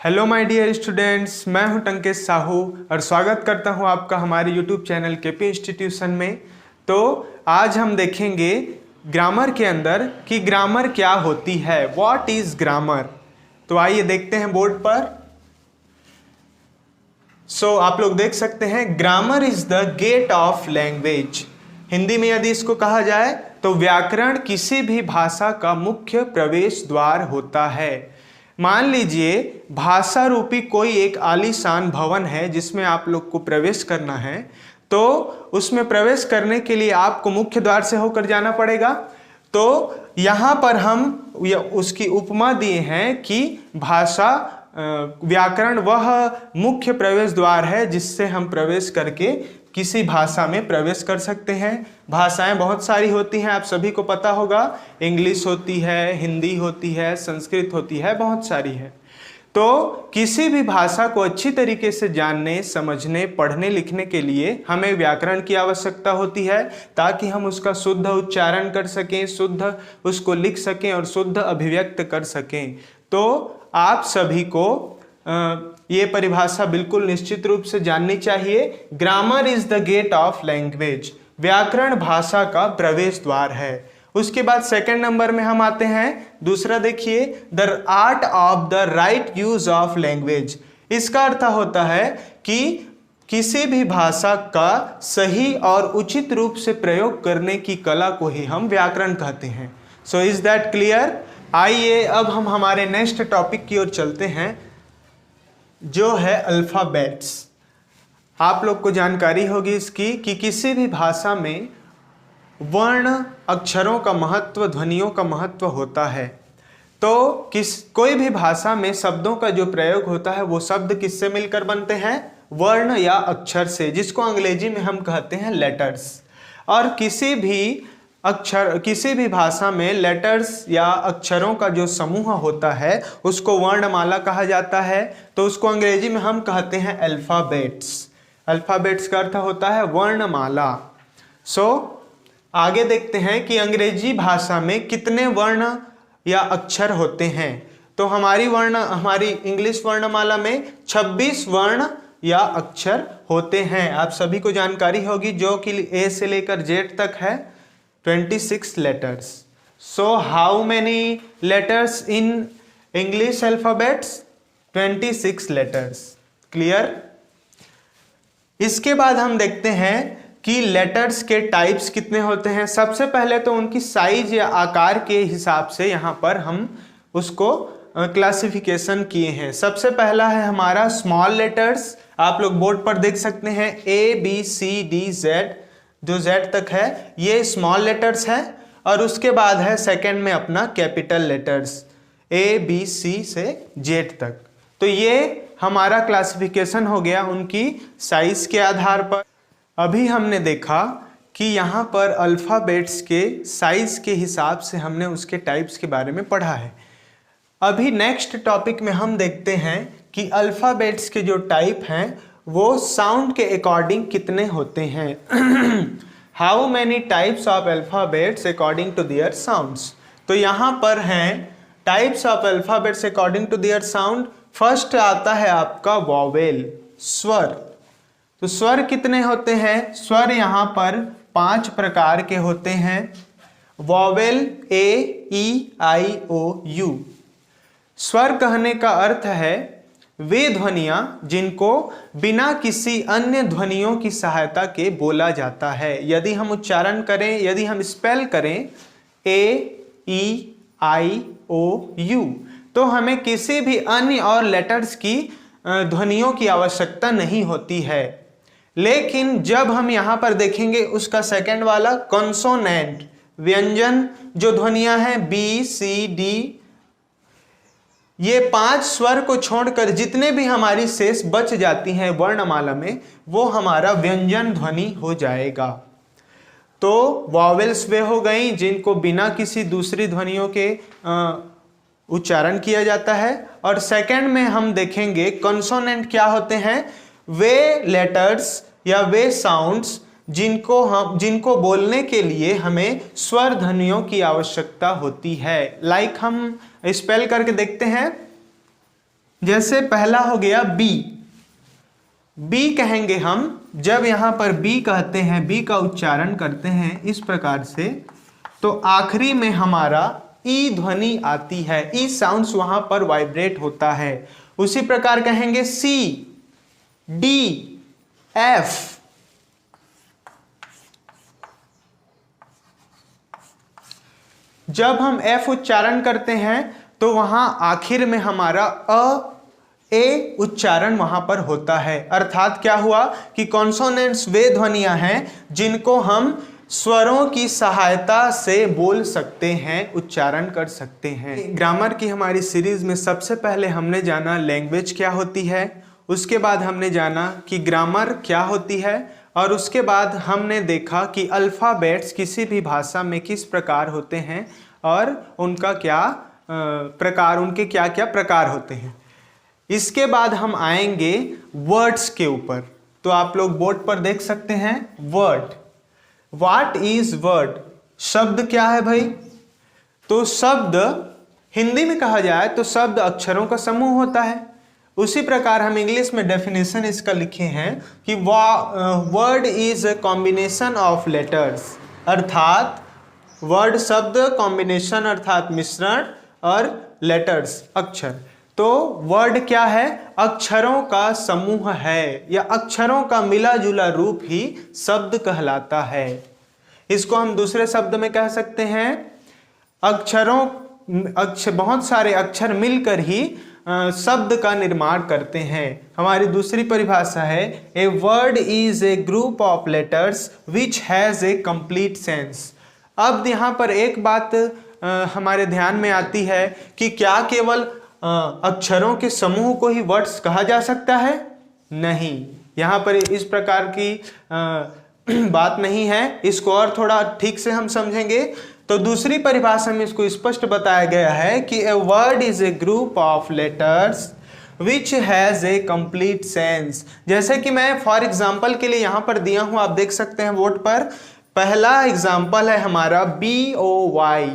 Hello my dear students, मैं हूं टंकेश साहू और स्वागत करता हूं आपका हमारे यूट्यूब चैनल केपी इंस्टीट्यूशन में। तो आज हम देखेंगे ग्रामर के अंदर कि ग्रामर क्या होती है, व्हाट इज ग्रामर। तो आइए देखते हैं बोर्ड पर। आप लोग देख सकते हैं, grammar is the gate of language. Hindi में यदि इसको कहा जाए तो व्याकरण किसी भी भाषा का मुख्य प्रवेश द्वार होता है। मान लीजिए भाषा रूपी कोई एक आलीशान भवन है जिसमें आप लोग को प्रवेश करना है, तो उसमें प्रवेश करने के लिए आपको मुख्य द्वार से होकर जाना पड़ेगा। तो यहाँ पर हम उसकी उपमा दिए हैं कि भाषा व्याकरण वह मुख्य प्रवेश द्वार है जिससे हम प्रवेश करके किसी भाषा में प्रवेश कर सकते हैं। भाषाएं बहुत सारी होती हैं, आप सभी को पता होगा। इंग्लिश होती है, हिंदी होती है, संस्कृत होती है, बहुत सारी है। तो किसी भी भाषा को अच्छी तरीके से जानने, समझने, पढ़ने, लिखने के लिए हमें व्याकरण की आवश्यकता होती है, ताकि हम उसका शुद्ध उच्चारण कर सकें, शुद्ध उसको लिख सकें और शुद्ध अभिव्यक्त कर सकें। तो आप सभी को ये परिभाषा बिल्कुल निश्चित रूप से जाननी चाहिए। Grammar is the gate of language. व्याकरण भाषा का प्रवेश द्वार है। उसके बाद सेकंड नंबर में हम आते हैं। दूसरा देखिए, the art of the right use of language. इसका अर्थ होता है कि किसी भी भाषा का सही और उचित रूप से प्रयोग करने की कला को ही हम व्याकरण कहते हैं। So is that clear? आइए अब हम हमारे नेक्स्ट टॉपिक की ओर चलते हैं, जो है अल्फाबेट्स। आप लोग को जानकारी होगी इसकी कि किसी भी भाषा में वर्ण, अक्षरों का महत्व, ध्वनियों का महत्व होता है। तो कोई भी भाषा में शब्दों का जो प्रयोग होता है वो शब्द किससे मिलकर बनते हैं? वर्ण या अक्षर से, जिसको अंग्रेजी में हम कहते हैं लेटर्स। और किसी भी भाषा में लेटर्स या अक्षरों का जो समूह होता है उसको वर्णमाला कहा जाता है। तो उसको अंग्रेजी में हम कहते हैं अल्फाबेट्स। अल्फाबेट्स का अर्थ होता है वर्णमाला। आगे देखते हैं कि अंग्रेजी भाषा में कितने वर्ण या अक्षर होते हैं। तो हमारी इंग्लिश वर्णमाला में 26 वर्ण या अक्षर होते हैं। आप सभी को जानकारी होगी, जो कि ए से लेकर जेड तक है। 26 letters. So how many letters in English alphabets? 26 letters. Clear? इसके बाद हम देखते हैं कि लेटर्स के टाइप्स कितने होते हैं। सबसे पहले तो उनकी साइज या आकार के हिसाब से यहाँ पर हम उसको क्लासिफिकेशन किए हैं। सबसे पहला है हमारा स्मॉल लेटर्स। आप लोग बोर्ड पर देख सकते हैं ABCDZ, जो Z तक है ये स्मॉल लेटर्स है। और उसके बाद है सेकंड में अपना कैपिटल लेटर्स ABC से Z तक। तो ये हमारा क्लासिफिकेशन हो गया उनकी साइज के आधार पर। अभी हमने देखा कि यहाँ पर अल्फ़ाबेट्स के साइज के हिसाब से हमने उसके टाइप्स के बारे में पढ़ा है। अभी नेक्स्ट टॉपिक में हम देखते हैं कि अल्फ़ाबेट्स के जो टाइप हैं वो साउंड के अकॉर्डिंग कितने होते हैं। How many types of alphabets according to their sounds. तो यहाँ पर हैं types of alphabets according to their sound. First आता है आपका वॉवेल, स्वर। तो स्वर कितने होते हैं? स्वर यहाँ पर 5 प्रकार के होते हैं। Vowel A-E-I-O-U। स्वर कहने का अर्थ है वे ध्वनियां जिनको बिना किसी अन्य ध्वनियों की सहायता के बोला जाता है। यदि हम उच्चारण करें, यदि हम स्पेल करें A-E-I-O-U, तो हमें किसी भी अन्य और लेटर्स की ध्वनियों की आवश्यकता नहीं होती है। लेकिन जब हम यहाँ पर देखेंगे उसका सेकंड वाला कॉन्सोनेंट, व्यंजन जो ध्वनियां हैं B-C-D, ये 5 स्वर को छोड़कर जितने भी हमारी शेष बच जाती हैं वर्णमाला में, वो हमारा व्यंजन ध्वनि हो जाएगा। तो वॉवेल्स वे हो गई जिनको बिना किसी दूसरी ध्वनियों के उच्चारण किया जाता है। और सेकंड में हम देखेंगे कॉन्सोनेंट क्या होते हैं? वे लेटर्स या वे साउंड्स जिनको बोलने के लिए हमें स्वर ध्वनियों की आवश्यकता होती है। लाइक हम स्पेल करके देखते हैं जैसे पहला हो गया बी, बी कहेंगे हम, जब यहां पर बी कहते हैं, बी का उच्चारण करते हैं इस प्रकार से, तो आखिरी में हमारा ई ध्वनि आती है, ई साउंड्स वहां पर वाइब्रेट होता है। उसी प्रकार कहेंगे सी, डी, एफ, जब हम एफ उच्चारण करते हैं तो वहां आखिर में हमारा ए उच्चारण वहां पर होता है। अर्थात क्या हुआ कि कॉन्सोनेंट्स वे ध्वनियां हैं जिनको हम स्वरों की सहायता से बोल सकते हैं, उच्चारण कर सकते हैं। ग्रामर की हमारी सीरीज में सबसे पहले हमने जाना लैंग्वेज क्या होती है, उसके बाद हमने जाना कि ग्रामर क्या होती है, और उसके बाद हमने देखा कि अल्फ़ाबेट्स किसी भी भाषा में किस प्रकार होते हैं और उनका क्या प्रकार, उनके क्या क्या प्रकार होते हैं। इसके बाद हम आएंगे वर्ड्स के ऊपर। तो आप लोग बोर्ड पर देख सकते हैं वर्ड, व्हाट इज वर्ड, शब्द क्या है भाई। तो शब्द हिंदी में कहा जाए तो शब्द अक्षरों का समूह होता है। उसी प्रकार हम इंग्लिश में डेफिनेशन इसका लिखे हैं कि word is a combination of letters, अर्थात वर्ड शब्द, कॉम्बिनेशन अर्थात मिश्रण, और लेटर्स अक्षर। तो वर्ड क्या है, अक्षरों का समूह है, या अक्षरों का मिला जुला रूप ही शब्द कहलाता है। इसको हम दूसरे शब्द में कह सकते हैं बहुत सारे अक्षर मिलकर ही शब्द का निर्माण करते हैं। हमारी दूसरी परिभाषा है a word is a group of letters which has a complete sense. अब यहाँ पर एक बात हमारे ध्यान में आती है कि क्या केवल अक्षरों के समूह को ही वर्ड्स कहा जा सकता है? नहीं, यहाँ पर इस प्रकार की बात नहीं है। इसको और थोड़ा ठीक से हम समझेंगे तो दूसरी परिभाषा में इसको स्पष्ट बताया गया है कि a word is a group of letters which has a complete sense. जैसे कि मैं फॉर एग्जाम्पल के लिए यहाँ पर दिया हूँ, आप देख सकते हैं बोर्ड पर। पहला एग्जाम्पल है हमारा BOY,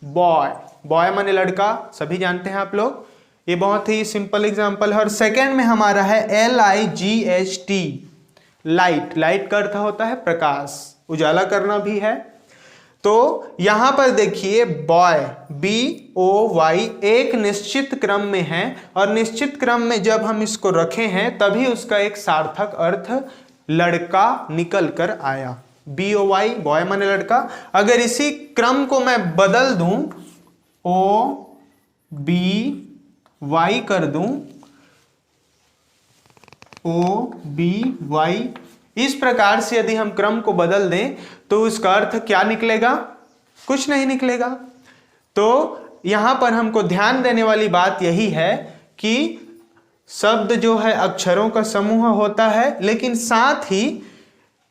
बॉय, बॉय माने लड़का, सभी जानते हैं आप लोग, ये बहुत ही सिंपल एग्जाम्पल है। और सेकेंड में हमारा है LIGHT, लाइट, लाइट का अर्थ होता है प्रकाश, उजाला करना भी है। तो यहां पर देखिए बॉय, BOY एक निश्चित क्रम में है, और निश्चित क्रम में जब हम इसको रखे हैं तभी उसका एक सार्थक अर्थ लड़का निकल कर आया। BOY, बॉय माने लड़का। अगर इसी क्रम को मैं बदल दूं, OBY कर दूं, OBY, इस प्रकार से यदि हम क्रम को बदल दें तो उसका अर्थ क्या निकलेगा? कुछ नहीं निकलेगा। तो यहां पर हमको ध्यान देने वाली बात यही है कि शब्द जो है अक्षरों का समूह होता है, लेकिन साथ ही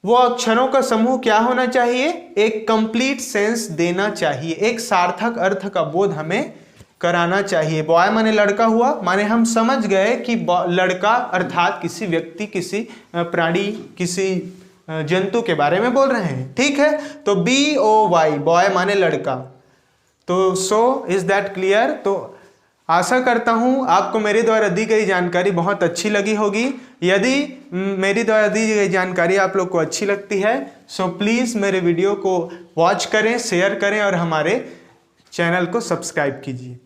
वो अक्षरों का समूह क्या होना चाहिए? एक कंप्लीट सेंस देना चाहिए, एक सार्थक अर्थ का बोध हमें कराना चाहिए। बॉय माने लड़का हुआ, माने हम समझ गए कि लड़का अर्थात किसी व्यक्ति, किसी प्राणी, किसी जंतु के बारे में बोल रहे हैं, ठीक है। तो BOY, बॉय माने लड़का। तो सो इज दैट क्लियर? तो आशा करता हूं आपको मेरे द्वारा दी गई जानकारी बहुत अच्छी लगी होगी। यदि मेरी द्वारा दी गई जानकारी आप लोग को अच्छी लगती है सो प्लीज़ मेरे वीडियो को वॉच करें, शेयर करें और हमारे चैनल को सब्सक्राइब कीजिए।